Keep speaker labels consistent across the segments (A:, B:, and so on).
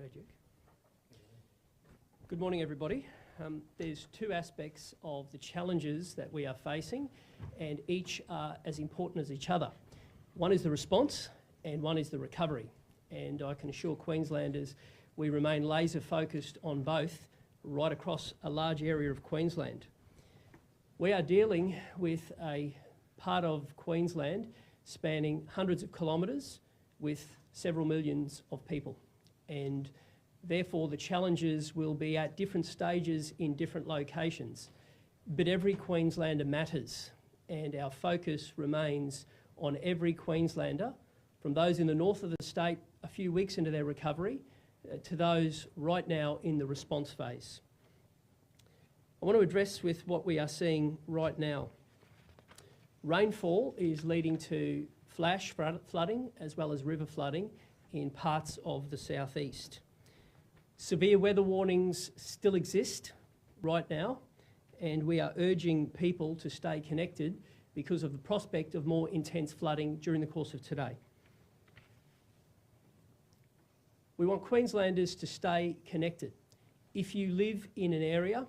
A: magic. Good morning, everybody. There's two aspects of the challenges that we are facing, and each are as important as each other. One is the response, and one is the recovery. And I can assure Queenslanders we remain laser focused on both right across a large area of Queensland. We are dealing with a part of Queensland spanning hundreds of kilometres with several millions of people, and therefore the challenges will be at different stages in different locations. But every Queenslander matters, and our focus remains on every Queenslander, from those in the north of the state a few weeks into their recovery to those right now in the response phase. I want to address with what we are seeing right now. Rainfall is leading to flash flooding as well as river flooding in parts of the southeast. Severe weather warnings still exist right now, and we are urging people to stay connected because of the prospect of more intense flooding during the course of today. We want Queenslanders to stay connected. If you live in an area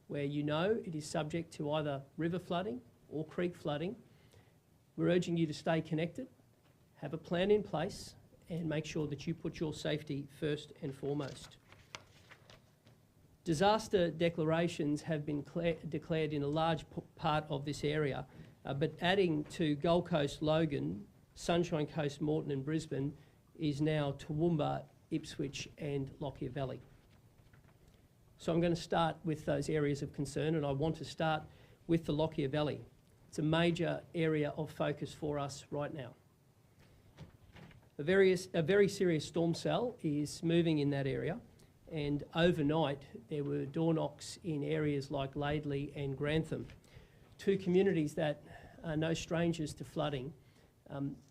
A: where you know it is subject to either river flooding or creek flooding, we're urging you to stay connected, have a plan in place, and make sure that you put your safety first and foremost. Disaster declarations have been declared in a large part of this area, but adding to Gold Coast, Logan, Sunshine Coast, Moreton and Brisbane is now Toowoomba, Ipswich and Lockyer Valley. So I'm going to start with those areas of concern, and I want to start with the Lockyer Valley. It's a major area of focus for us right now. A very serious storm cell is moving in that area, and overnight there were door knocks in areas like Laidley and Grantham, two communities that are no strangers to flooding,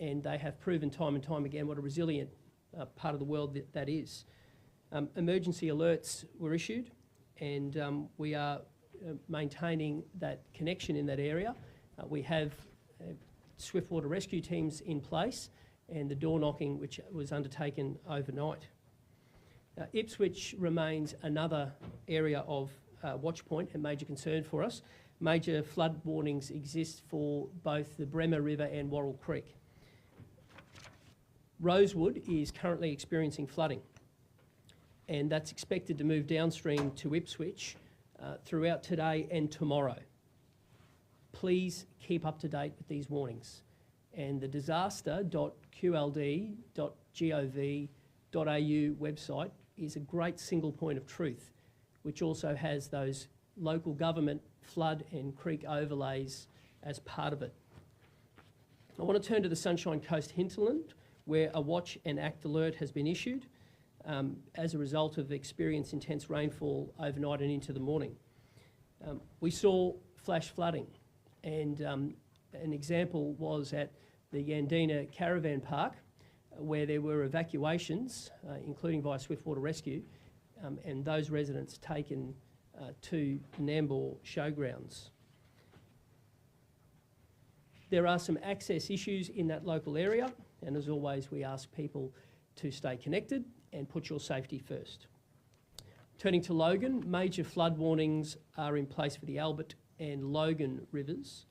A: and they have proven time and time again what a resilient part of the world that is. Emergency alerts were issued, and we are maintaining that connection in that area. We have swiftwater rescue teams in place, and the door knocking which was undertaken overnight. Ipswich remains another area of watch point and major concern for us. Major flood warnings exist for both the Bremer River and Worrell Creek. Rosewood is currently experiencing flooding, and that's expected to move downstream to Ipswich throughout today and tomorrow. Please keep up to date with these warnings. And the disaster.qld.gov.au website is a great single point of truth, which also has those local government flood and creek overlays as part of it. I want to turn to the Sunshine Coast hinterland, where a watch and act alert has been issued as a result of experienced intense rainfall overnight and into the morning. We saw flash flooding, and an example was at the Yandina Caravan Park, where there were evacuations, including via swiftwater rescue, and those residents taken to Nambour showgrounds. There are some access issues in that local area, and as always we ask people to stay connected and put your safety first. Turning to Logan, major flood warnings are in place for the Albert and Logan rivers.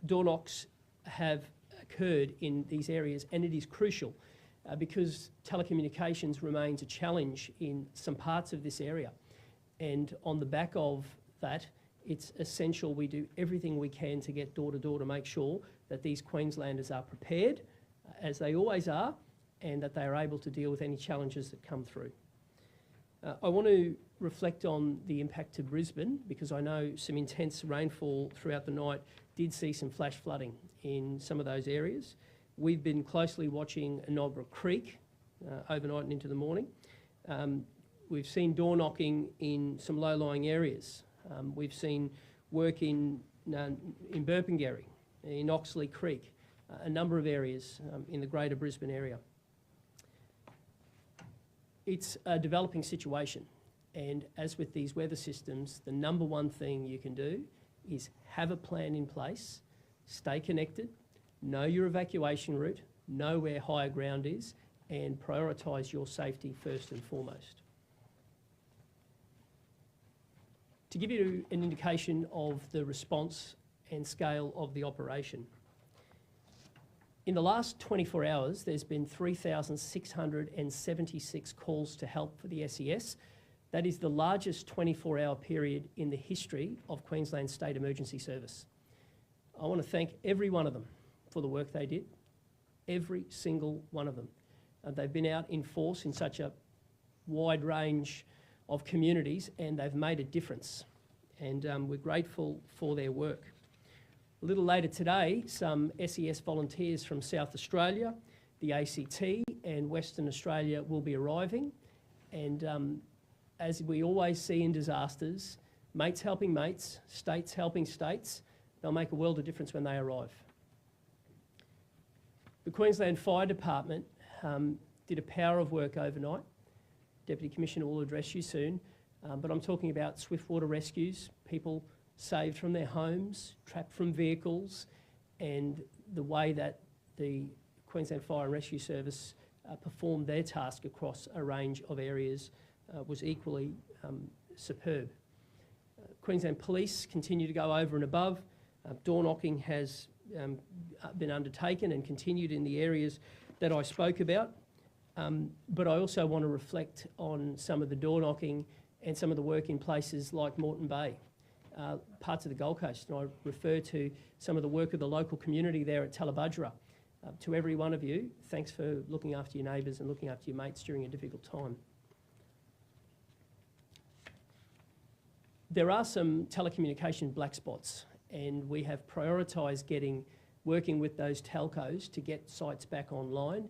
A: Door knocks have occurred in these areas, and it is crucial because telecommunications remains a challenge in some parts of this area. And on the back of that, it's essential we do everything we can to get door to door to make sure that these Queenslanders are prepared, as they always are, and that they are able to deal with any challenges that come through. I want to reflect on the impact to Brisbane, because I know some intense rainfall throughout the night did see some flash flooding in some of those areas. We've been closely watching Enoggera Creek overnight and into the morning. We've seen door knocking in some low-lying areas. We've seen work in Burpengary, in Oxley Creek, a number of areas in the greater Brisbane area. It's a developing situation, and as with these weather systems, the number one thing you can do is have a plan in place, stay connected, know your evacuation route, know where higher ground is, and prioritise your safety first and foremost. To give you an indication of the response and scale of the operation, in the last 24 hours, there's been 3,676 calls to help for the SES. That is the largest 24-hour period in the history of Queensland State Emergency Service. I want to thank every one of them for the work they did, every single one of them. They've been out in force in such a wide range of communities, and they've made a difference. And we're grateful for their work. A little later today, some SES volunteers from South Australia, the ACT and Western Australia will be arriving. And as we always see in disasters, mates helping mates, states helping states, they'll make a world of difference when they arrive. The Queensland Fire Department did a power of work overnight. Deputy Commissioner will address you soon, but I'm talking about swift water rescues, people saved from their homes, trapped from vehicles, and the way that the Queensland Fire and Rescue Service performed their task across a range of areas was equally superb. Queensland Police continue to go over and above. Door knocking has been undertaken and continued in the areas that I spoke about. But I also want to reflect on some of the door knocking and some of the work in places like Moreton Bay, parts of the Gold Coast. And I refer to some of the work of the local community there at Tallabudgera. To every one of you, thanks for looking after your neighbours and looking after your mates during a difficult time. There are some telecommunication black spots, and we have prioritised working with those telcos to get sites back online,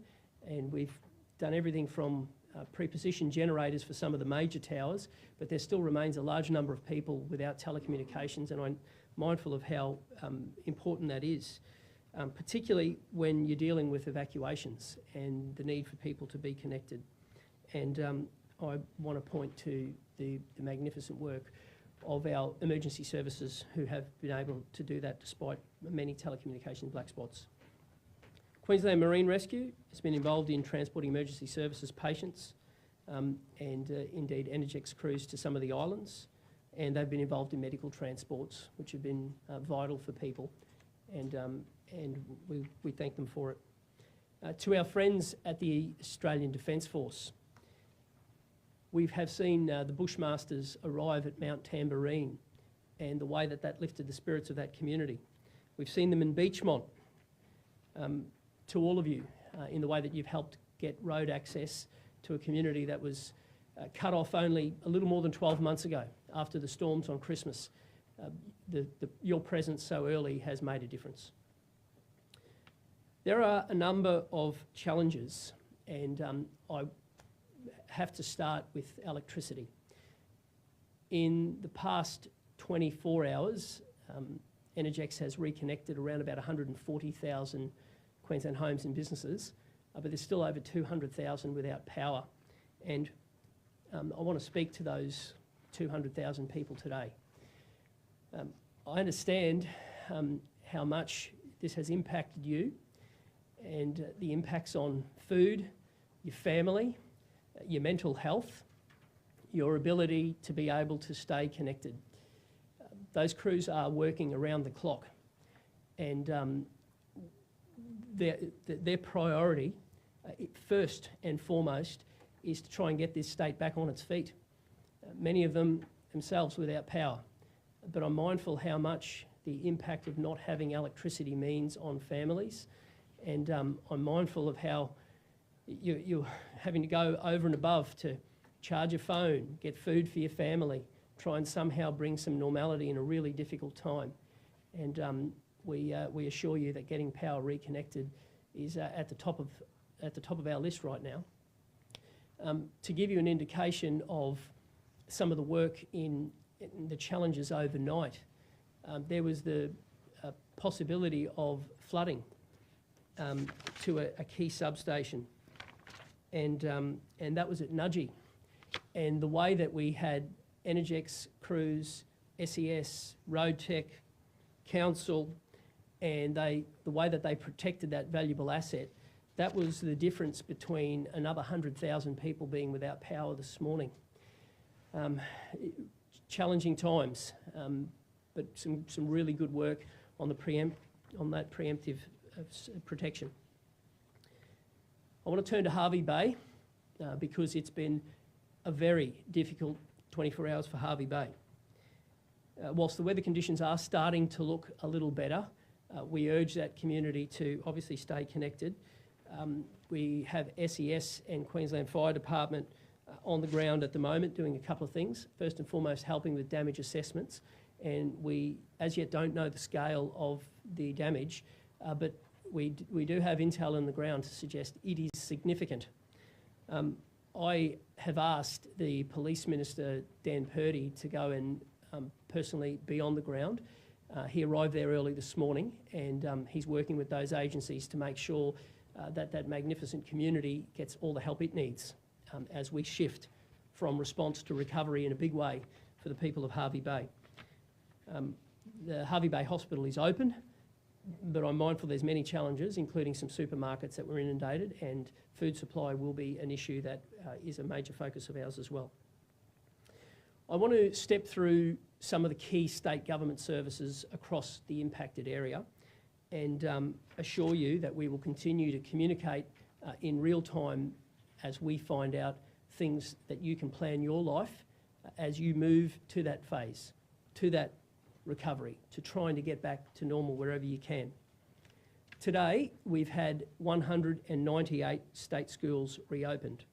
A: and we've done everything from pre-positioned generators for some of the major towers, but there still remains a large number of people without telecommunications, and I'm mindful of how important that is, particularly when you're dealing with evacuations and the need for people to be connected. And I want to point to the magnificent work of our emergency services who have been able to do that despite many telecommunication black spots. Queensland Marine Rescue has been involved in transporting emergency services patients and indeed Energex crews to some of the islands, and they've been involved in medical transports, which have been vital for people, and we thank them for it. To our friends at the Australian Defence Force, we have seen the Bushmasters arrive at Mount Tamborine and the way that that lifted the spirits of that community. We've seen them in Beachmont. To all of you, in the way that you've helped get road access to a community that was cut off only a little more than 12 months ago after the storms on Christmas. Your presence so early has made a difference. There are a number of challenges, and I have to start with electricity. In the past 24 hours, Energex has reconnected around about 140,000 Queensland homes and businesses, but there's still over 200,000 without power. And I want to speak to those 200,000 people today. I understand how much this has impacted you and the impacts on food, your family, your mental health, your ability to be able to stay connected. Those crews are working around the clock, and their priority, first and foremost, is to try and get this state back on its feet. Many of them themselves without power, but I'm mindful how much the impact of not having electricity means on families, and I'm mindful of how you're having to go over and above to charge a phone, get food for your family, try and somehow bring some normality in a really difficult time. And we assure you that getting power reconnected is at the top of our list right now. To give you an indication of some of the work in the challenges overnight, there was the possibility of flooding to a key substation, and that was at Nudgee. And the way that we had Energex crews, SES, Road Tech, Council, and the way that they protected that valuable asset that was the difference between another 100,000 people being without power this morning. Challenging times, but some really good work on that preemptive protection. I want to turn to Hervey Bay because it's been a very difficult 24 hours for Hervey Bay. Whilst the weather conditions are starting to look a little better, we urge that community to obviously stay connected. We have SES and Queensland Fire Department on the ground at the moment doing a couple of things. First and foremost, helping with damage assessments. And we, as yet, don't know the scale of the damage, but we do have intel on the ground to suggest it is significant. I have asked the Police Minister, Dan Purdy, to go and personally be on the ground. He arrived there early this morning, and he's working with those agencies to make sure that magnificent community gets all the help it needs as we shift from response to recovery in a big way for the people of Hervey Bay. The Hervey Bay Hospital is open, but I'm mindful there's many challenges, including some supermarkets that were inundated, and food supply will be an issue that is a major focus of ours as well. I want to step through some of the key state government services across the impacted area and assure you that we will continue to communicate in real time as we find out things that you can plan your life as you move to that phase, to that recovery, to trying to get back to normal wherever you can. Today, we've had 198 state schools reopened.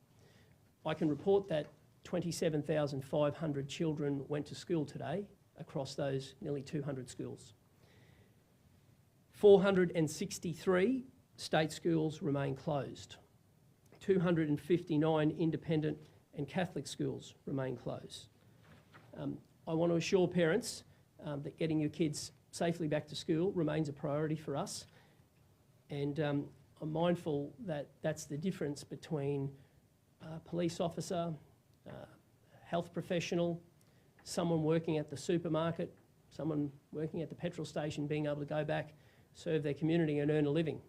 A: I can report that 27,500 children went to school today across those nearly 200 schools. 463 state schools remain closed. 259 independent and Catholic schools remain closed. I want to assure parents that getting your kids safely back to school remains a priority for us. And I'm mindful that that's the difference between a police officer, health professional, someone working at the supermarket, someone working at the petrol station being able to go back, serve their community and earn a living.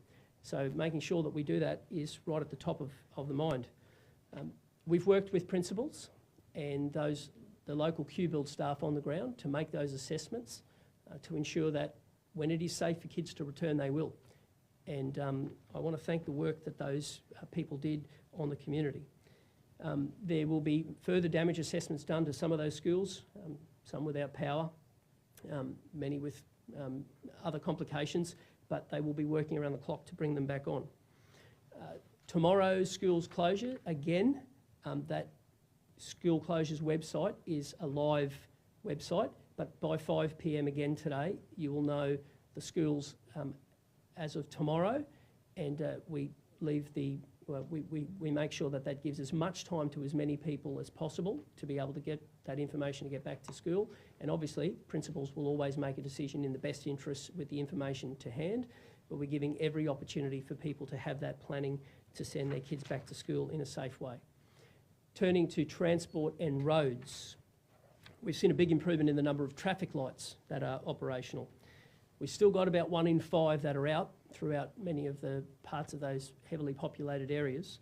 A: So making sure that we do that is right at the top of the mind. We've worked with principals and the local Q-Build staff on the ground to make those assessments to ensure that when it is safe for kids to return, they will. And I want to thank the work that those people did on the community. There will be further damage assessments done to some of those schools, some without power, many with other complications, but they will be working around the clock to bring them back on. Tomorrow's schools closure, again, that school closures website is a live website, but by 5 p.m. again today, you will know the schools as of tomorrow, and we make sure that gives as much time to as many people as possible to be able to get that information to get back to school. And obviously, principals will always make a decision in the best interests with the information to hand, but we're giving every opportunity for people to have that planning to send their kids back to school in a safe way. Turning to transport and roads, we've seen a big improvement in the number of traffic lights that are operational. We've still got about 1 in 5 that are out throughout many of the parts of those heavily populated areas.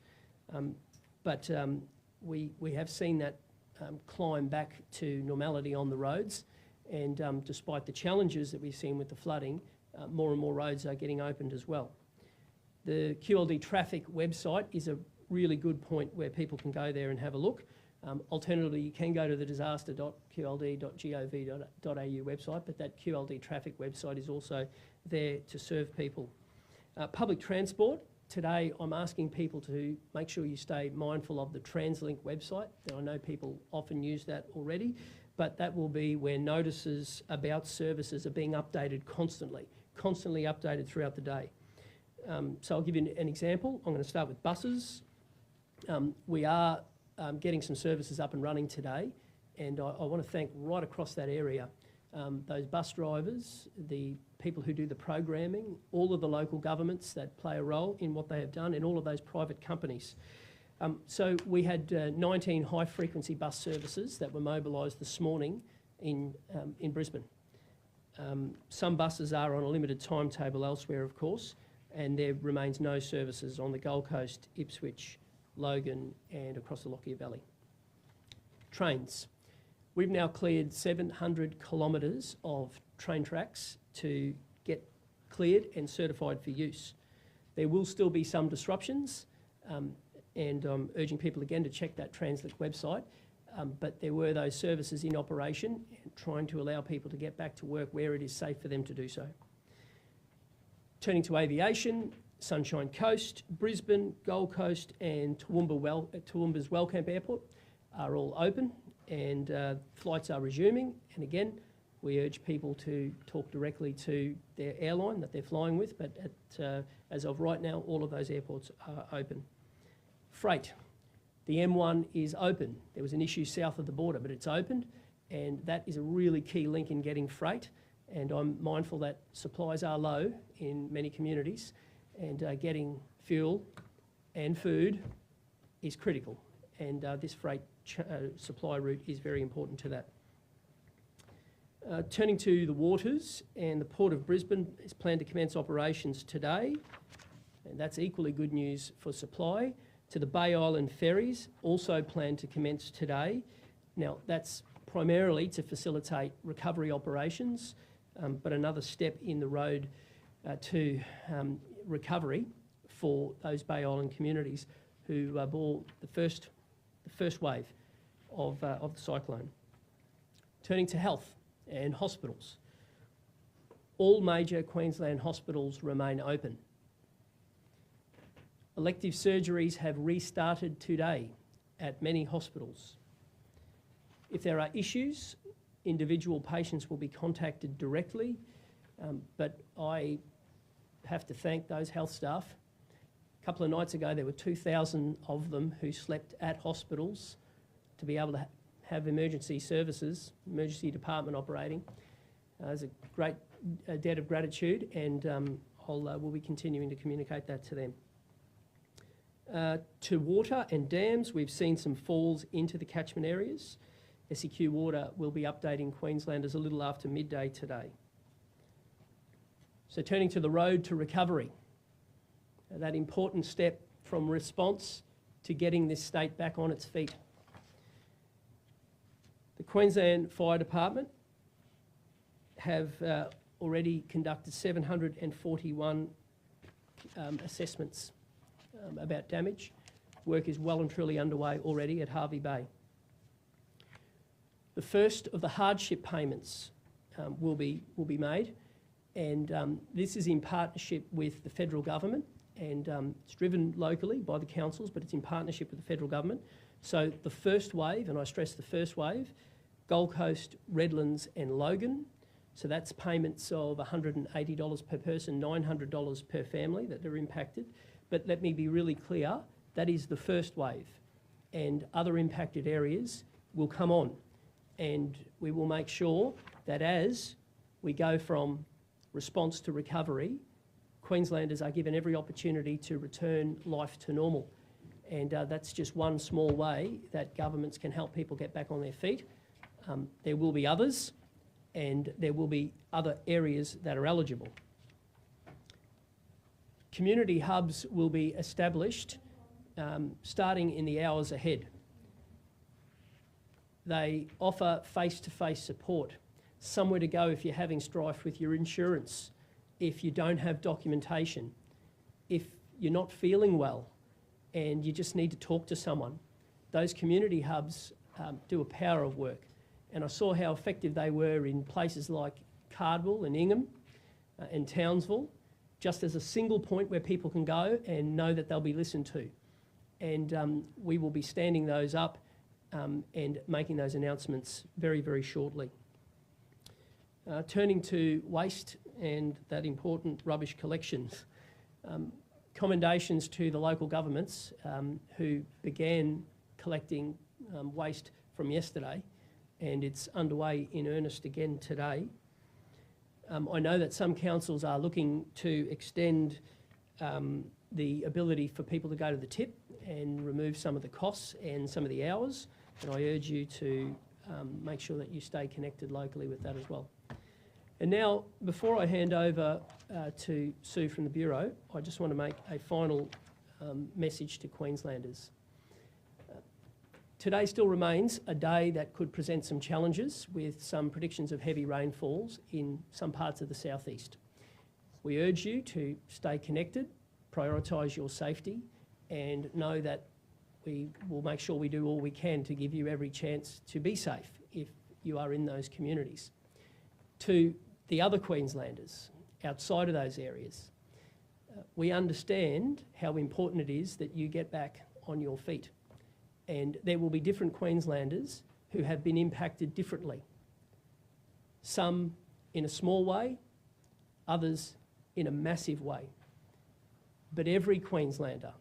A: But we have seen that climb back to normality on the roads. And despite the challenges that we've seen with the flooding, more and more roads are getting opened as well. The QLD traffic website is a really good point where people can go there and have a look. Alternatively, you can go to the disaster.qld.gov.au website, but that QLD traffic website is also there to serve people. Public transport, today I'm asking people to make sure you stay mindful of the TransLink website. I know people often use that already, but that will be where notices about services are being updated constantly updated throughout the day. So I'll give you an example. I'm going to start with buses. We are getting some services up and running today, and I want to thank right across that area those bus drivers, the people who do the programming, all of the local governments that play a role in what they have done, and all of those private companies. So we had 19 high-frequency bus services that were mobilised this morning in Brisbane. Some buses are on a limited timetable elsewhere, of course, and there remains no services on the Gold Coast, Ipswich, Logan and across the Lockyer Valley. Trains. We've now cleared 700 kilometres of train tracks to get cleared and certified for use. There will still be some disruptions, and I'm urging people again to check that Translink website, but there were those services in operation and trying to allow people to get back to work where it is safe for them to do so. Turning to aviation, Sunshine Coast, Brisbane, Gold Coast and Toowoomba's Wellcamp Airport are all open, and flights are resuming. And again, we urge people to talk directly to their airline that they're flying with, but as of right now, all of those airports are open. Freight. The M1 is open. There was an issue south of the border, but it's opened, and that is a really key link in getting freight. And I'm mindful that supplies are low in many communities, and getting fuel and food is critical. And this freight supply route is very important to that. Turning to the waters, and the Port of Brisbane is planned to commence operations today, and that's equally good news for supply. To the Bay Island ferries, also planned to commence today. Now, that's primarily to facilitate recovery operations, but another step in the road to recovery for those Bay Island communities who bore the first wave of the cyclone. Turning to health and hospitals. All major Queensland hospitals remain open. Elective surgeries have restarted today at many hospitals. If there are issues, individual patients will be contacted directly, but I have to thank those health staff. A couple of nights ago, there were 2,000 of them who slept at hospitals to be able to have emergency services, emergency department operating. There's a great debt of gratitude, and we'll be continuing to communicate that to them. To water and dams, we've seen some falls into the catchment areas. SEQ Water will be updating Queenslanders a little after midday today. So turning to the road to recovery, that important step from response to getting this state back on its feet. The Queensland Fire Department have already conducted 741 assessments about damage. Work is well and truly underway already at Hervey Bay. The first of the hardship payments will be made, and this is in partnership with the federal government, and it's driven locally by the councils, but it's in partnership with the federal government. So the first wave, and I stress the first wave, Gold Coast, Redlands and Logan. So that's payments of $180 per person, $900 per family that are impacted. But let me be really clear, that is the first wave, and other impacted areas will come on. And we will make sure that as we go from response to recovery, Queenslanders are given every opportunity to return life to normal. And that's just one small way that governments can help people get back on their feet. There will be others, and there will be other areas that are eligible. Community hubs will be established starting in the hours ahead. They offer face-to-face support, somewhere to go if you're having strife with your insurance, if you don't have documentation, if you're not feeling well and you just need to talk to someone. Those community hubs do a power of work. And I saw how effective they were in places like Cardwell and Ingham and Townsville, just as a single point where people can go and know that they'll be listened to. And we will be standing those up and making those announcements very, very shortly. Turning to waste and that important rubbish collections. Commendations to the local governments who began collecting waste from yesterday, and it's underway in earnest again today. I know that some councils are looking to extend the ability for people to go to the tip and remove some of the costs and some of the hours, and I urge you to make sure that you stay connected locally with that as well. And now, before I hand over to Sue from the Bureau, I just want to make a final message to Queenslanders. Today still remains a day that could present some challenges with some predictions of heavy rainfalls in some parts of the southeast. We urge you to stay connected, prioritise your safety, and know that we will make sure we do all we can to give you every chance to be safe if you are in those communities. To the other Queenslanders outside of those areas, we understand how important it is that you get back on your feet. And there will be different Queenslanders who have been impacted differently. Some in a small way, others in a massive way. But every Queenslander,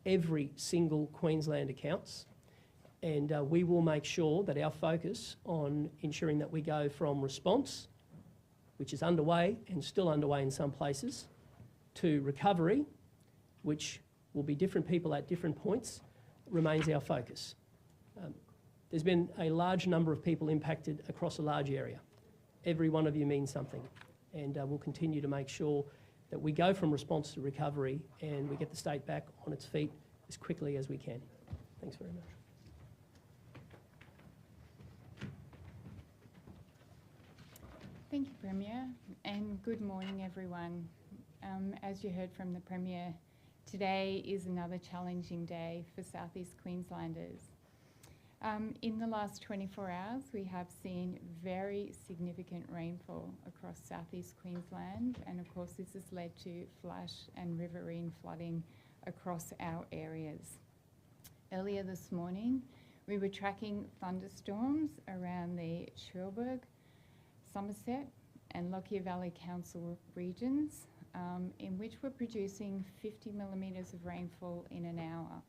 A: every single Queenslander counts, and we will make sure that our focus on ensuring that we go from response, which is underway and still underway in some places, to recovery, which will be different people at different points, remains our focus. There's been a large number of people impacted across a large area. Every one of you means something, and we'll continue to make sure that we go from response to recovery and we get the state back on its feet as quickly as we can. Thanks very much.
B: Thank you, Premier, and good morning, everyone. As you heard from the Premier, today is another challenging day for South East Queenslanders. In the last 24 hours, we have seen very significant rainfall across South East Queensland, and of course this has led to flash and riverine flooding across our areas. Earlier this morning, we were tracking thunderstorms around the Cherbourg, Somerset and Lockyer Valley Council regions, in which we're producing 50 millimetres of rainfall in an hour.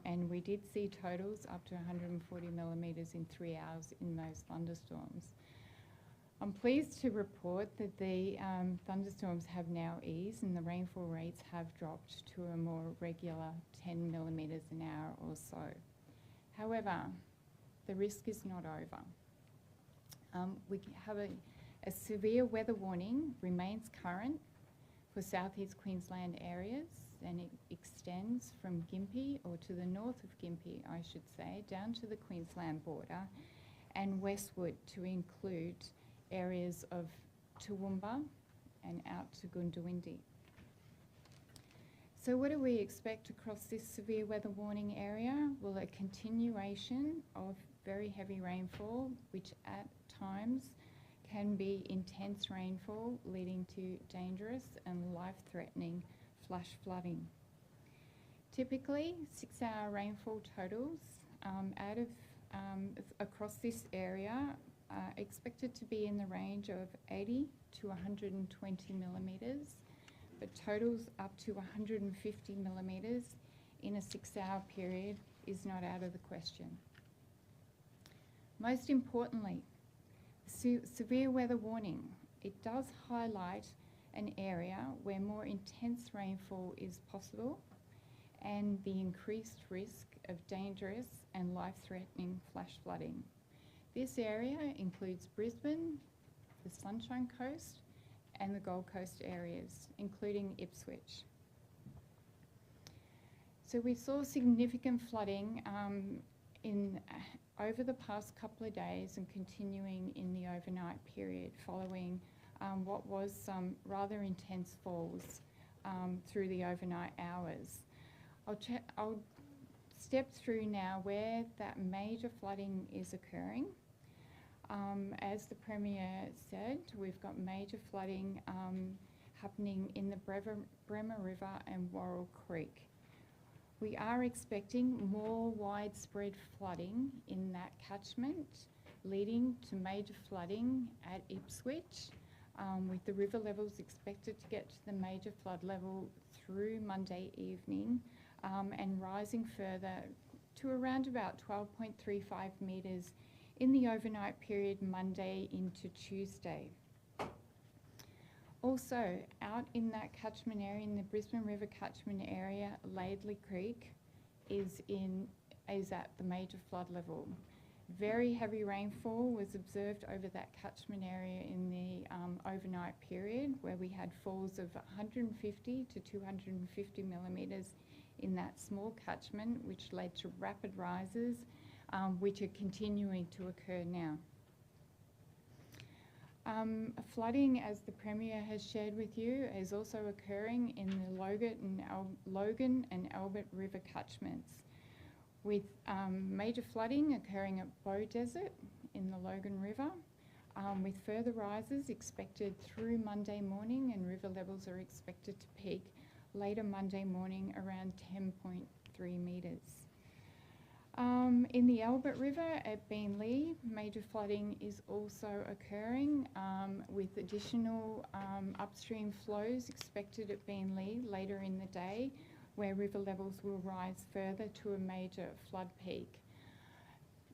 B: And we did see totals up to 140 millimetres in 3 hours in those thunderstorms. I'm pleased to report that the thunderstorms have now eased and the rainfall rates have dropped to a more regular 10 millimetres an hour or so. However, the risk is not over. We have a severe weather warning remains current for South East Queensland areas, and it extends from Gympie, or to the north of Gympie, I should say, down to the Queensland border and westward to include areas of Toowoomba and out to Goondiwindi. So what do we expect across this severe weather warning area? Well, a continuation of very heavy rainfall, which at times can be intense rainfall leading to dangerous and life-threatening flash flooding. Typically, 6-hour rainfall totals across this area are expected to be in the range of 80 to 120 millimetres, but totals up to 150 millimetres in a 6-hour period is not out of the question. Most importantly, severe weather warning. It does highlight an area where more intense rainfall is possible and the increased risk of dangerous and life-threatening flash flooding. This area includes Brisbane, the Sunshine Coast and the Gold Coast areas, including Ipswich. So we saw significant flooding over the past couple of days and continuing in the overnight period following what was some rather intense falls through the overnight hours. I'll step through now where that major flooding is occurring. As the Premier said, we've got major flooding happening in the Bremer River and Worrell Creek. We are expecting more widespread flooding in that catchment, leading to major flooding at Ipswich, with the river levels expected to get to the major flood level through Monday evening and rising further to around about 12.35 metres in the overnight period Monday into Tuesday. Also, out in that catchment area, in the Brisbane River catchment area, Laidley Creek is at the major flood level. Very heavy rainfall was observed over that catchment area in the overnight period, where we had falls of 150 to 250 millimetres in that small catchment, which led to rapid rises, which are continuing to occur now. Flooding, as the Premier has shared with you, is also occurring in the Logan and Albert River catchments, with major flooding occurring at Bow Desert in the Logan River, with further rises expected through Monday morning, and river levels are expected to peak later Monday morning around 10.3 metres. In the Albert River at Beenleigh, major flooding is also occurring, with additional upstream flows expected at Beenleigh later in the day, where river levels will rise further to a major flood peak.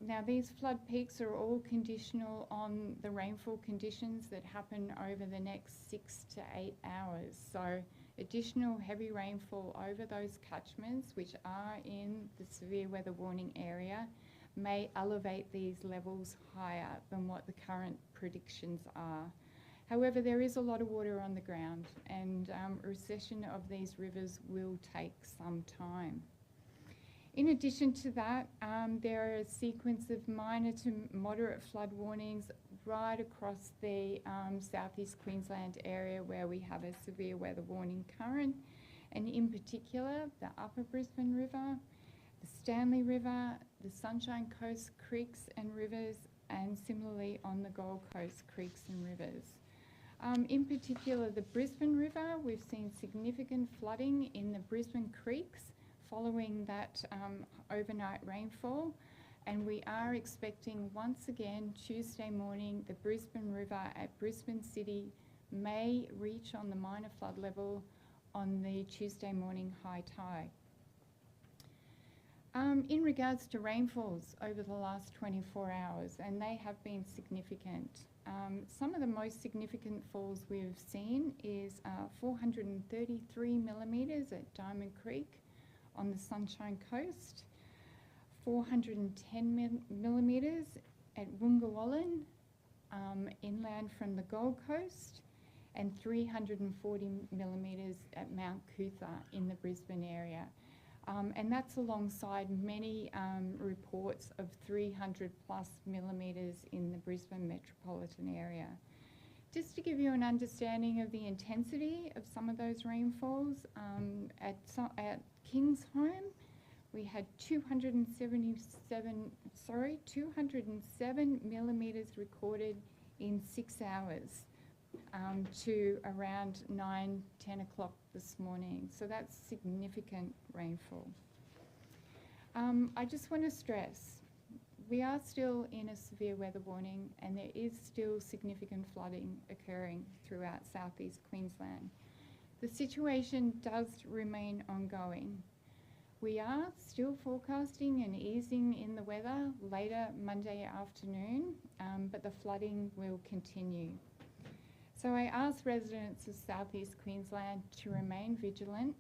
B: Now, these flood peaks are all conditional on the rainfall conditions that happen over the next 6 to 8 hours. So additional heavy rainfall over those catchments, which are in the severe weather warning area, may elevate these levels higher than what the current predictions are. However, there is a lot of water on the ground, and recession of these rivers will take some time. In addition to that, there are a sequence of minor to moderate flood warnings right across the southeast Queensland area, where we have a severe weather warning current, and in particular the Upper Brisbane River, the Stanley River, the Sunshine Coast creeks and rivers, and similarly on the Gold Coast creeks and rivers. In particular, the Brisbane River, we've seen significant flooding in the Brisbane creeks following that overnight rainfall, and we are expecting once again Tuesday morning the Brisbane River at Brisbane City may reach on the minor flood level on the Tuesday morning high tide. In regards to rainfalls over the last 24 hours, and they have been significant. Some of the most significant falls we've seen is 433 millimetres at Diamond Creek on the Sunshine Coast, 410 millimetres at Woongawallan, inland from the Gold Coast, and 340 millimetres at Mount Cootha in the Brisbane area. And that's alongside many reports of 300 plus millimetres in the Brisbane metropolitan area. Just to give you an understanding of the intensity of some of those rainfalls, at Kingsholm, we had 207 millimetres recorded in 6 hours to around 9-10 o'clock this morning. So that's significant rainfall. I just want to stress, we are still in a severe weather warning, and there is still significant flooding occurring throughout southeast Queensland. The situation does remain ongoing. We are still forecasting an easing in the weather later Monday afternoon, but the flooding will continue. So I ask residents of southeast Queensland to remain vigilant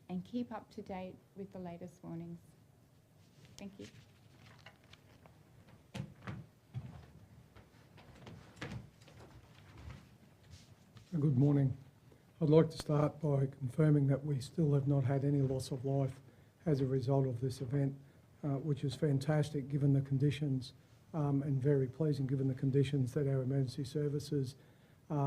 B: and keep up to date with the latest warnings. Thank you.
C: Good morning. I'd like to start by confirming that we still have not had any loss of life as a result of this event, which is fantastic given the conditions, and very pleasing given the conditions that our emergency services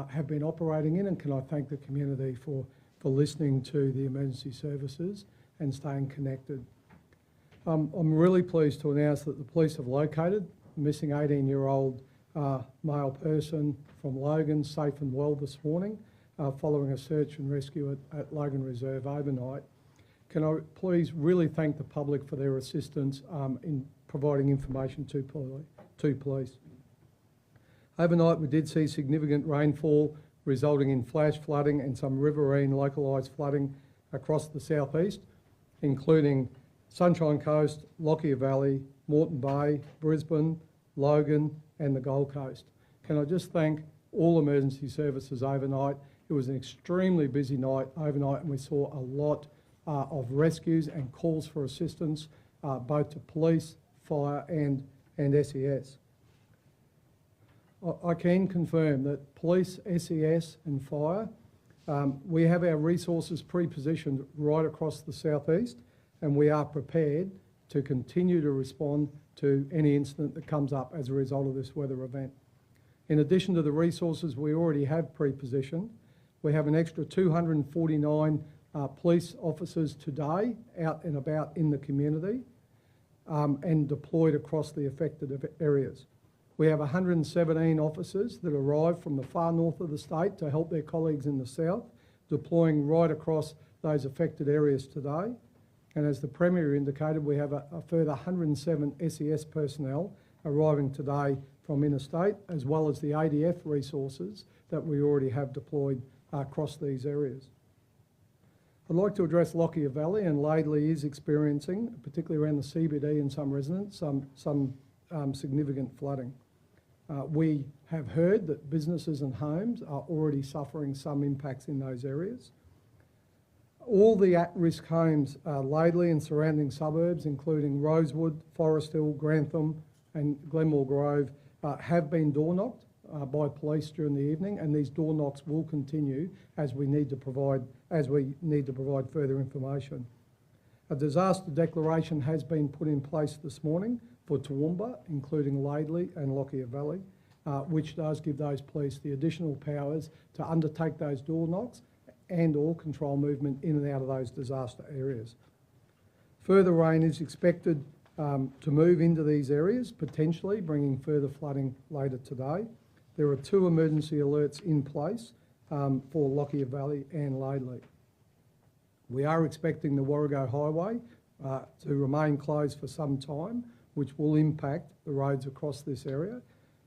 C: have been operating in. And can I thank the community for listening to the emergency services and staying connected. I'm really pleased to announce that the police have located a missing 18-year-old male person from Logan safe and well this morning, following a search and rescue at Logan Reserve overnight. Can I please really thank the public for their assistance in providing information to police. Overnight we did see significant rainfall resulting in flash flooding and some riverine localised flooding across the southeast, including Sunshine Coast, Lockyer Valley, Moreton Bay, Brisbane, Logan and the Gold Coast. Can I just thank all emergency services overnight. It was an extremely busy night overnight, and we saw a lot of rescues and calls for assistance, both to police, fire and and SES. I can confirm that police, SES and fire, we have our resources pre-positioned right across the southeast, and we are prepared to continue to respond to any incident that comes up as a result of this weather event. In addition to the resources we already have pre-positioned, we have an extra 249 police officers today out and about in the community and deployed across the affected areas. We have 117 officers that arrived from the far north of the state to help their colleagues in the south, deploying right across those affected areas today. And as the Premier indicated, we have a further 107 SES personnel arriving today from interstate, as well as the ADF resources that we already have deployed across these areas. I'd like to address Lockyer Valley, and Laidley is experiencing, particularly around the CBD and some residents, some significant flooding. We have heard that businesses and homes are already suffering some impacts in those areas. All the at-risk homes, Laidley and surrounding suburbs, including Rosewood, Forest Hill, Grantham and Glenmore Grove, have been door knocked by police during the evening, and these door knocks will continue as we need to provide further information. A disaster declaration has been put in place this morning for Toowoomba, including Laidley and Lockyer Valley, which does give those police the additional powers to undertake those door knocks and or control movement in and out of those disaster areas. Further rain is expected to move into these areas, potentially bringing further flooding later today. There are 2 emergency alerts in place for Lockyer Valley and Laidley. We are expecting the Warrego Highway to remain closed for some time, which will impact the roads across this area.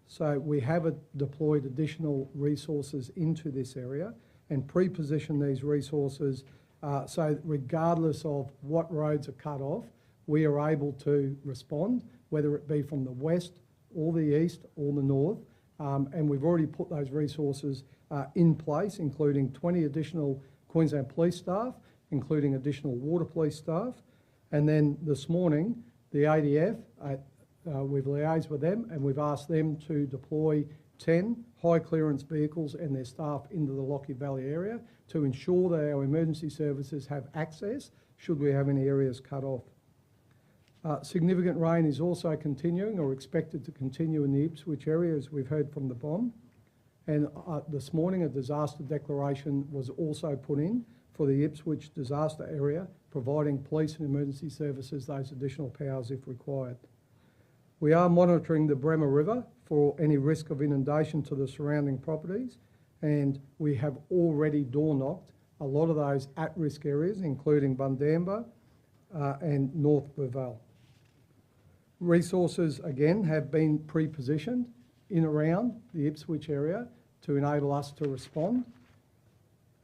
C: So we have deployed additional resources into this area and pre-position these resources so that regardless of what roads are cut off, we are able to respond, whether it be from the west or the east or the north. And we've already put those resources in place, including 20 additional Queensland Police staff, including additional water police staff. And then this morning, the ADF, we've liaised with them and we've asked them to deploy 10 high clearance vehicles and their staff into the Lockyer Valley area to ensure that our emergency services have access should we have any areas cut off. Significant rain is also continuing or expected to continue in the Ipswich area, as we've heard from the BOM. And this morning a disaster declaration was also put in for the Ipswich disaster area, providing police and emergency services those additional powers if required. We are monitoring the Bremer River for any risk of inundation to the surrounding properties, and we have already door knocked a lot of those at-risk areas, including Bundamba and North Burvale. Resources, again, have been pre-positioned in around the Ipswich area to enable us to respond,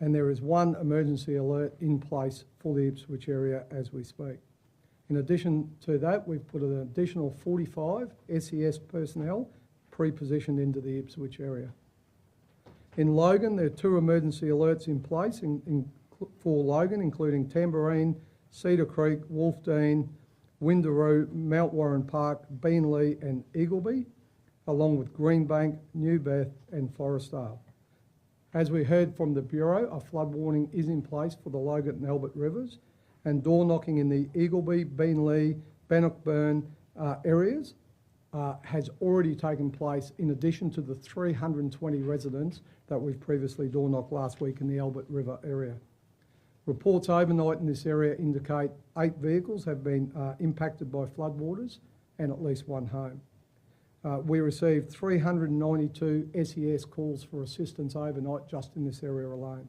C: and there is 1 emergency alert in place for the Ipswich area as we speak. In addition to that, we've put an additional 45 SES personnel pre-positioned into the Ipswich area. In Logan, there are 2 emergency alerts in place for Logan, including Tamborine, Cedar Creek, Wolfdean, Windaroo, Mount Warren Park, Beenleigh and Eagleby, along with Greenbank, Newbeth and Forestdale. As we heard from the Bureau, a flood warning is in place for the Logan and Albert rivers, and door knocking in the Eagleby, Beenleigh, Bannockburn areas has already taken place, in addition to the 320 residents that we've previously door knocked last week in the Albert River area. Reports overnight in this area indicate 8 vehicles have been impacted by floodwaters and at least 1 home. We received 392 SES calls for assistance overnight just in this area alone.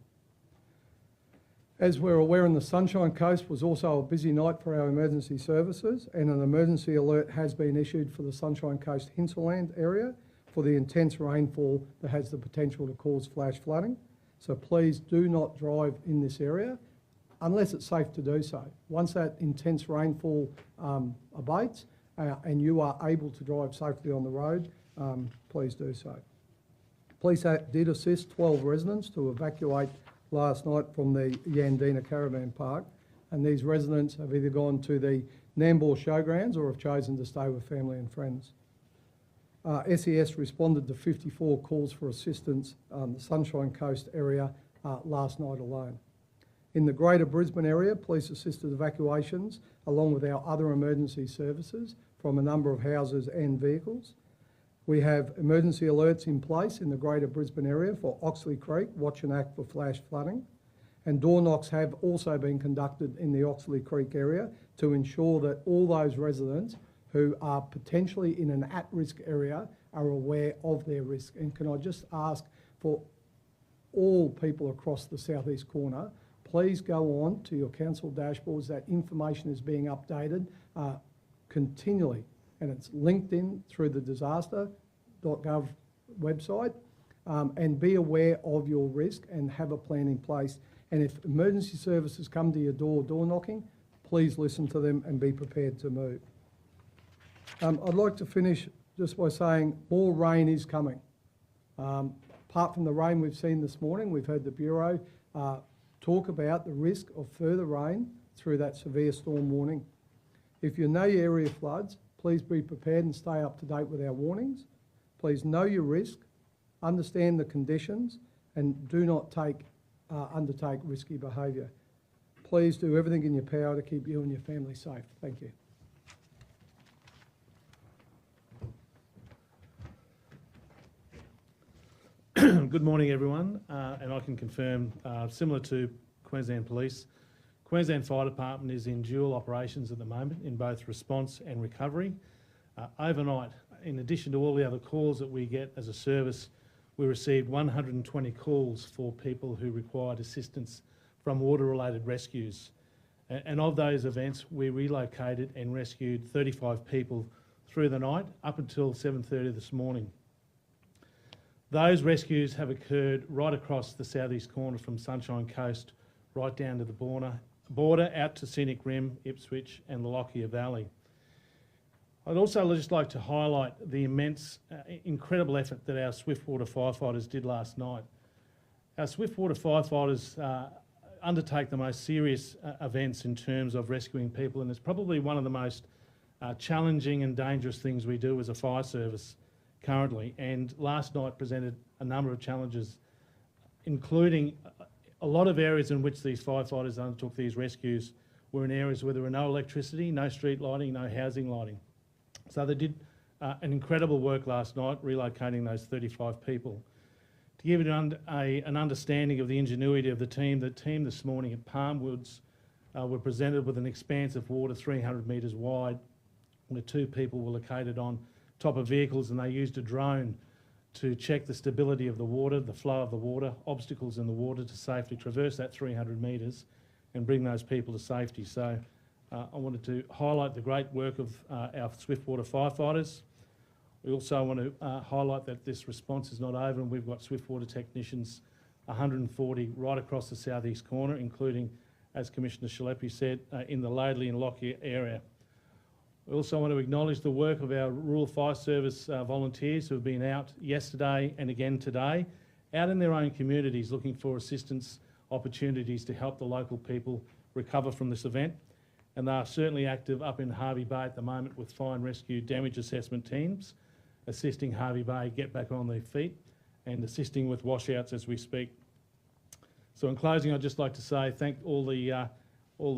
C: As we're aware, in the Sunshine Coast was also a busy night for our emergency services, and an emergency alert has been issued for the Sunshine Coast hinterland area for the intense rainfall that has the potential to cause flash flooding. So please do not drive in this area unless it's safe to do so. Once that intense rainfall abates and you are able to drive safely on the road, please do so. Police did assist 12 residents to evacuate last night from the Yandina Caravan Park, and these residents have either gone to the Nambour Showgrounds or have chosen to stay with family and friends. SES responded to 54 calls for assistance on the Sunshine Coast area last night alone. In the Greater Brisbane area, police assisted evacuations along with our other emergency services from a number of houses and vehicles. We have emergency alerts in place in the Greater Brisbane area for Oxley Creek, watch and act for flash flooding. And door knocks have also been conducted in the Oxley Creek area to ensure that all those residents who are potentially in an at-risk area are aware of their risk. And can I just ask for all people across the southeast corner, please go on to your council dashboards. That information is being updated continually, and it's linked in through the disaster.gov website, and be aware of your risk and have a plan in place. And if emergency services come to your door knocking, please listen to them and be prepared to move. I'd like to finish just by saying more rain is coming. Apart from the rain we've seen this morning, we've heard the Bureau talk about the risk of further rain through that severe storm warning. If you know your area floods, please be prepared and stay up to date with our warnings. Please know your risk, understand the conditions, and do not undertake risky behaviour. Please do everything in your power to keep you and your family safe. Thank you.
D: Good morning, everyone, and I can confirm, similar to Queensland Police, Queensland Fire Department is in dual operations at the moment in both response and recovery. Overnight, in addition to all the other calls that we get as a service, we received 120 calls for people who required assistance from water-related rescues. And of those events, we relocated and rescued 35 people through the night up until 7:30 this morning. Those rescues have occurred right across the southeast corner from Sunshine Coast right down to the border out to Scenic Rim, Ipswich and the Lockyer Valley. I'd also just like to highlight the immense, incredible effort that our Swiftwater firefighters did last night. Our Swiftwater firefighters undertake the most serious events in terms of rescuing people, and it's probably one of the most challenging and dangerous things we do as a fire service currently. And last night presented a number of challenges, including a lot of areas in which these firefighters undertook these rescues were in areas where there were no electricity, no street lighting, no housing lighting. So they did an incredible work last night relocating those 35 people. To give you an understanding of the ingenuity of the team this morning at Palmwoods were presented with an expanse of water 300 metres wide, where 2 people were located on top of vehicles, and they used a drone to check the stability of the water, the flow of the water, obstacles in the water to safely traverse that 300 metres and bring those people to safety. So I wanted to highlight the great work of our Swiftwater firefighters. We also want to highlight that this response is not over, and we've got Swiftwater technicians, 140 right across the southeast corner, including, as Commissioner Schleppi said, in the Laidley and Lockyer area. We also want to acknowledge the work of our Rural Fire Service volunteers who have been out yesterday and again today, out in their own communities looking for assistance opportunities to help the local people recover from this event. And they are certainly active up in Hervey Bay at the moment with fire and rescue damage assessment teams, assisting Hervey Bay get back on their feet and assisting with washouts as we speak. So in closing, I'd just like to say thank all the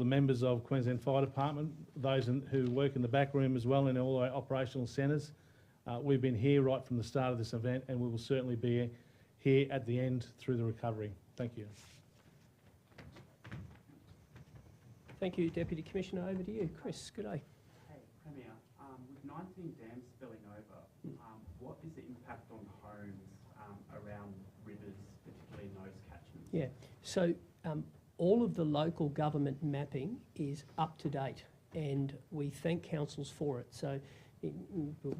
D: members of Queensland Fire Department, those who work in the back room as well in all our operational centres. We've been here right from the start of this event, and we will certainly be here at the end through the recovery. Thank you.
A: Thank you, Deputy Commissioner. Over to you. Chris, good day.
E: Hey, Premier, with 19 dams spilling over, what is the impact on homes around rivers, particularly in those catchments?
A: Yeah, so all of the local government mapping is up to date, and we thank councils for it. So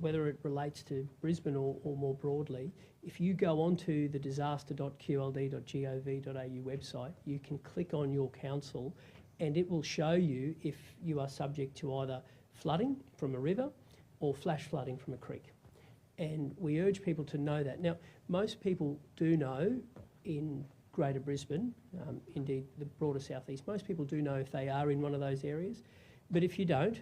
A: whether it relates to Brisbane or more broadly, if you go onto the disaster.qld.gov.au website, you can click on your council and it will show you if you are subject to either flooding from a river or flash flooding from a creek. And we urge people to know that. Now, most people do know in Greater Brisbane, indeed the broader southeast, most people do know if they are in one of those areas. But if you don't,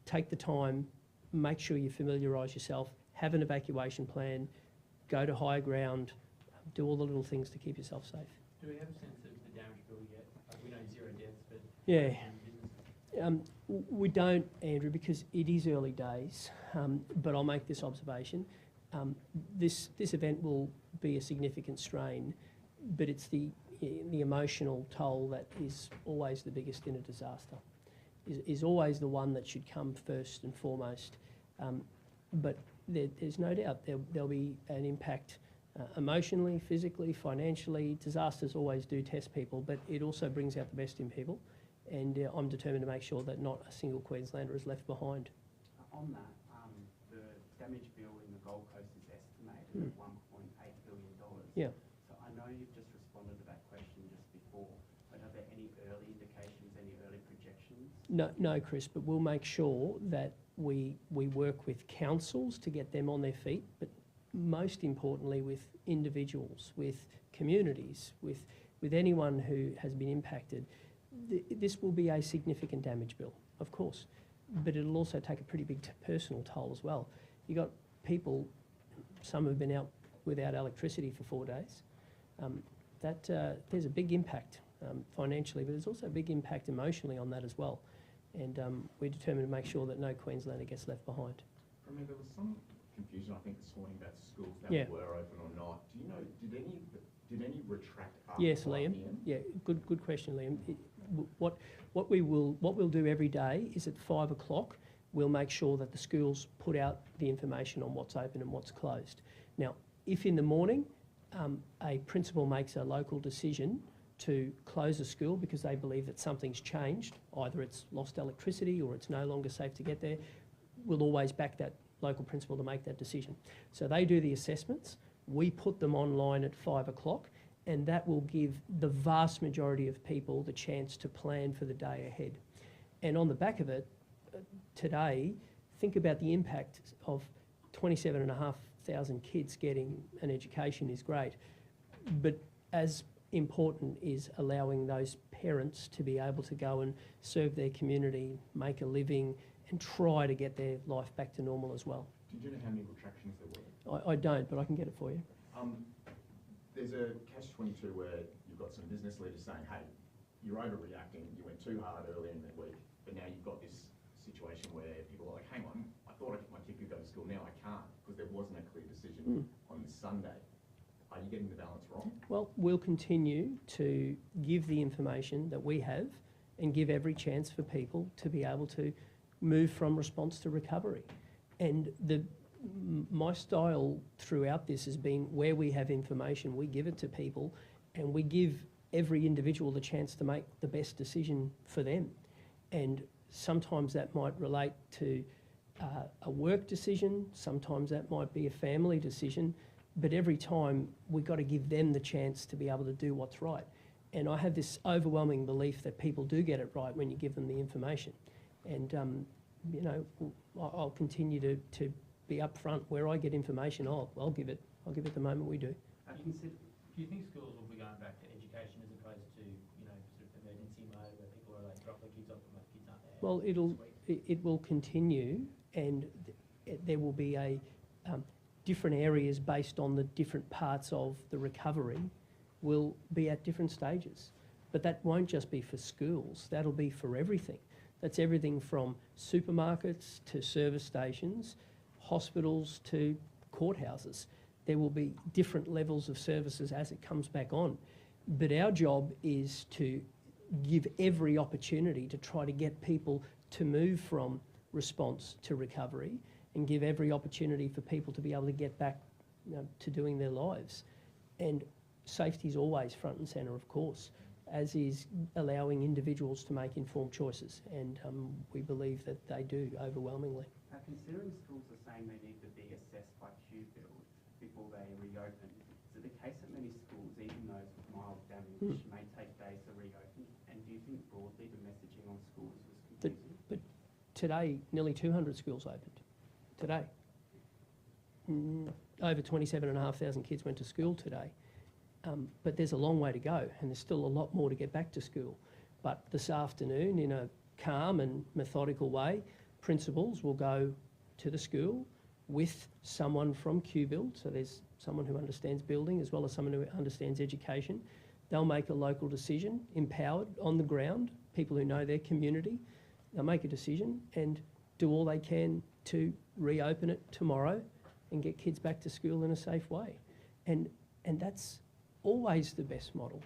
A: take the time, make sure you familiarise yourself, have an evacuation plan, go to higher ground, do all the little things to keep yourself safe.
F: Do we have a sense of the damage bill yet? We know 0 deaths, but
A: Yeah. We don't, Andrew, because it is early days, but I'll make this observation. This event will be a significant strain, but it's the emotional toll that is always the biggest in a disaster, is always the one that should come first and foremost. But there's no doubt there'll be an impact emotionally, physically, financially. Disasters always do test people, but it also brings out the best in people. And I'm determined to make sure that not a single Queenslander is left behind.
E: On that, the damage bill in the Gold Coast is estimated at $1.8 billion.
A: Yeah.
E: So I know you've just responded to that question just before, but are there any early indications, any early projections?
A: No, Chris, but we'll make sure that we work with councils to get them on their feet, but most importantly with individuals, with communities, with anyone who has been impacted. This will be a significant damage bill, of course, but it'll also take a pretty big personal toll as well. You've got people, some have been out without electricity for 4 days. There's a big impact financially, but there's also a big impact emotionally on that as well. And we're determined to make sure that no Queenslander gets left behind.
G: Premier, there was some confusion, I think, this morning about schools that
A: Yeah.
G: were open or not. Do you know, did any retract after
A: Yes,
G: 5
A: Liam.
G: PM?
A: Yeah, good question, Liam. What we'll do every day is at 5 o'clock, we'll make sure that the schools put out the information on what's open and what's closed. Now, if in the morning a principal makes a local decision to close a school because they believe that something's changed, either it's lost electricity or it's no longer safe to get there, we'll always back that local principal to make that decision. So they do the assessments, we put them online at 5 o'clock, and that will give the vast majority of people the chance to plan for the day ahead. And on the back of it, today, think about the impact of 27,500 kids getting an education is great, but as important is allowing those parents to be able to go and serve their community, make a living, and try to get their life back to normal as well.
G: Did you know how many retractions there were?
A: I don't, but I can get it for you.
G: There's a catch-22 where you've got some business leaders saying, hey, you're overreacting, you went too hard earlier in the week, but now you've got this situation where people are like, hang on, I thought my kid could go to school, now I can't, because there wasn't a clear decision on this Sunday. Are you getting the balance wrong?
A: Well, we'll continue to give the information that we have and give every chance for people to be able to move from response to recovery. And my style throughout this has been where we have information, we give it to people and we give every individual the chance to make the best decision for them. And sometimes that might relate to a work decision, sometimes that might be a family decision, but every time we've got to give them the chance to be able to do what's right. And I have this overwhelming belief that people do get it right when you give them the information. And, you know, I'll continue to be upfront where I get information. I'll give it the moment we do.
F: Do you think schools will be going back to education as opposed to, you know, sort of emergency mode where people are like, drop their kids off and my kids aren't there?
A: Well, it will continue, and there will be a different areas based on the different parts of the recovery will be at different stages. But that won't just be for schools, that'll be for everything. That's everything from supermarkets to service stations, hospitals to courthouses. There will be different levels of services as it comes back on. But our job is to give every opportunity to try to get people to move from response to recovery and give every opportunity for people to be able to get back, you know, to doing their lives. And safety is always front and centre, of course, as is allowing individuals to make informed choices. And we believe that they do overwhelmingly.
E: Considering schools are saying they need to be assessed by Q build before they reopen, is it the case that many schools, even those with mild damage, may take days to reopen? And do you think broadly the messaging on schools was confusing?
A: But today, nearly 200 schools opened. Today. Over 27,500 kids went to school today. But there's a long way to go, and there's still a lot more to get back to school. But this afternoon, in a calm and methodical way, principals will go to the school with someone from QBuild, so there's someone who understands building as well as someone who understands education. They'll make a local decision, empowered on the ground, people who know their community. They'll make a decision and do all they can to reopen it tomorrow and get kids back to school in a safe way. And that's always the best model.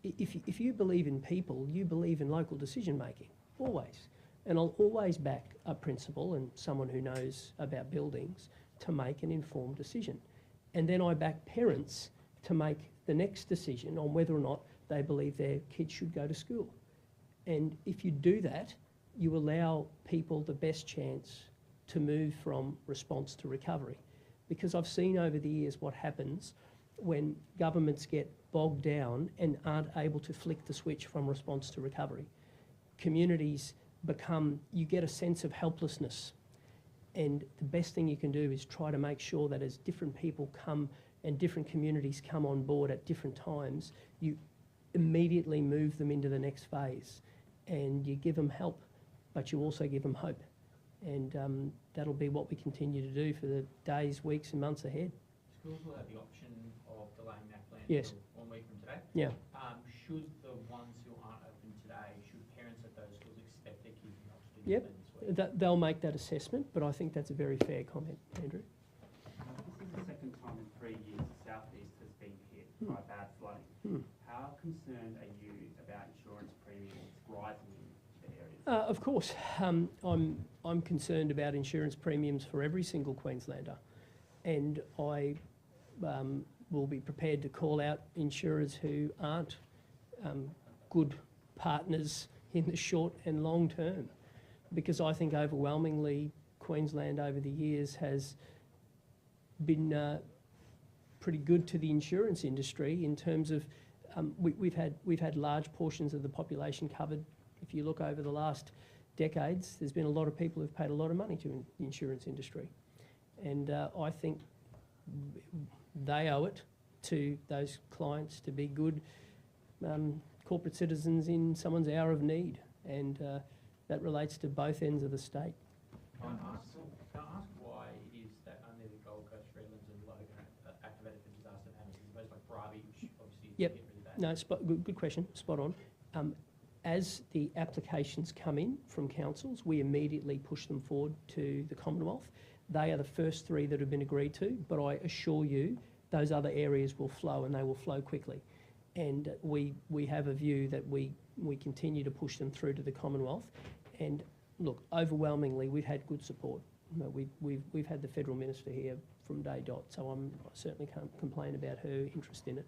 A: If you believe in people, you believe in local decision making, always. And I'll always back a principal and someone who knows about buildings to make an informed decision. And then I back parents to make the next decision on whether or not they believe their kids should go to school. And if you do that, you allow people the best chance to move from response to recovery. Because I've seen over the years what happens when governments get bogged down and aren't able to flick the switch from response to recovery. Communities you get a sense of helplessness. And the best thing you can do is try to make sure that as different people come and different communities come on board at different times, you immediately move them into the next phase and you give them help, but you also give them hope. And that'll be what we continue to do for the days, weeks and months ahead.
F: Schools will have the option of delaying that plan
A: Yes.
F: until 1 week from today.
A: Yeah.
F: Should the ones who aren't open today, should parents at those schools expect their kids not to do
A: Yep.
F: the plan this week?
A: They'll make that assessment, but I think that's a very fair comment, Andrew.
E: This is the second time in 3 years the southeast has been hit by bad flooding. How concerned are you about insurance premiums rising in the areas?
A: Of course, I'm concerned about insurance premiums for every single Queenslander, and I will be prepared to call out insurers who aren't good partners in the short and long term, because I think overwhelmingly Queensland over the years has been pretty good to the insurance industry in terms of we've had large portions of the population covered. If you look over the last decades, there's been a lot of people who've paid a lot of money to the insurance industry, and I think they owe it to those clients to be good corporate citizens in someone's hour of need, and that relates to both ends of the state.
F: Can I ask why it is that only the Gold Coast, Redlands and Logan are activated for disaster management as opposed to like Bribie, which obviously
A: Yep.
F: get really bad?
A: No, good question, spot on. As the applications come in from councils, we immediately push them forward to the Commonwealth. They are the first 3 that have been agreed to, but I assure you those other areas will flow, and they will flow quickly. And we have a view that we continue to push them through to the Commonwealth. And look, overwhelmingly we've had good support. You know, we've had the Federal Minister here from day dot, so I certainly can't complain about her interest in it.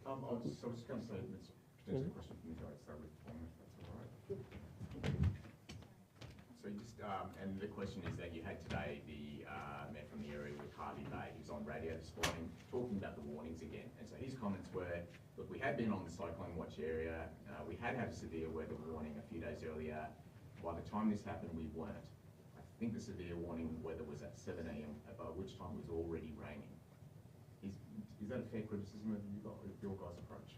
G: I was just going to say, it's potentially a question for me, so I'd start with Tom, if that's all right. So you just, and the question is that you had today the man from the area with Hervey Bay. He was on radio this morning talking about the warnings again. And so his comments were, look, we had been on the cyclone watch area. We had a severe weather warning a few days earlier. By the time this happened, we weren't. I think the severe warning weather was at 7 a.m, by which time it was already raining. Is that a fair criticism of your guys' approach?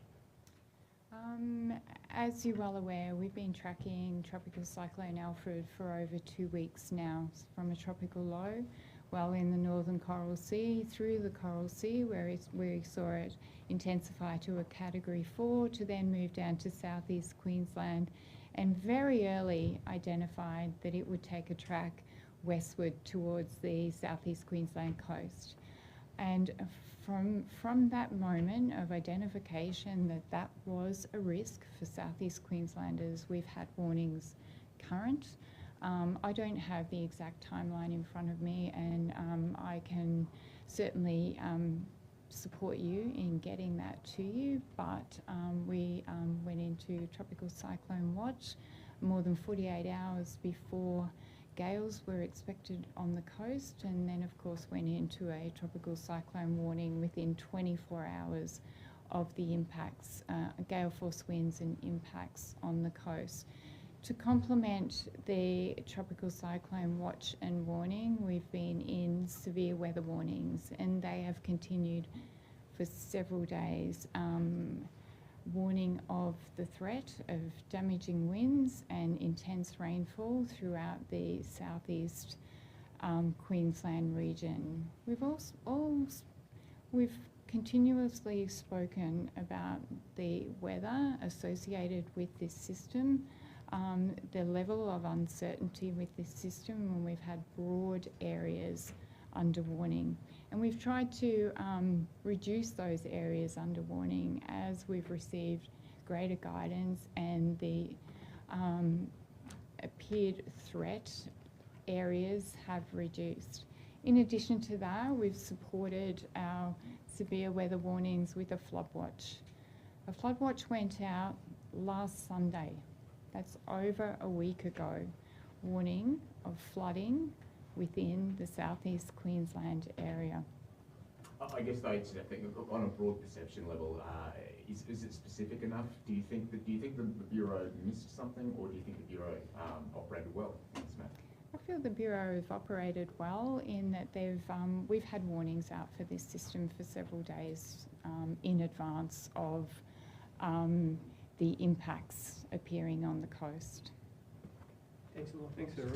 B: As you're well aware, we've been tracking Tropical Cyclone Alfred for over 2 weeks now, from a tropical low, well in the northern Coral Sea, through the Coral Sea, where we saw it intensify to a Category 4, to then move down to southeast Queensland, and very early identified that it would take a track westward towards the southeast Queensland coast. And from that moment of identification that was a risk for southeast Queenslanders, we've had warnings current. I don't have the exact timeline in front of me, and I can certainly support you in getting that to you, but we went into Tropical Cyclone Watch more than 48 hours before gales were expected on the coast, and then of course went into a tropical cyclone warning within 24 hours of the impacts, gale force winds and impacts on the coast. To complement the tropical cyclone watch and warning, we've been in severe weather warnings, and they have continued for several days. Warning of the threat of damaging winds and intense rainfall throughout the southeast Queensland region. We've continuously spoken about the weather associated with this system, the level of uncertainty with this system when we've had broad areas under warning. And we've tried to reduce those areas under warning as we've received greater guidance and the appeared threat areas have reduced. In addition to that, we've supported our severe weather warnings with a flood watch. A flood watch went out last Sunday, that's over a week ago, warning of flooding within the southeast Queensland area.
G: I guess though, I think on a broad perception level, is it specific enough? Do you think the Bureau missed something, or do you think the Bureau operated well in this matter?
B: I feel the Bureau have operated well in that we've had warnings out for this system for several days in advance of the impacts appearing on the coast.
A: Thanks a lot. Thanks, Sarah.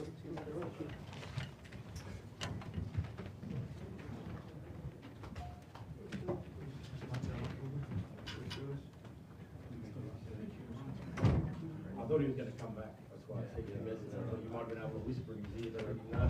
H: I thought he was going to come back. That's why I said, you might have been able to whisper in his ear, but I didn't know.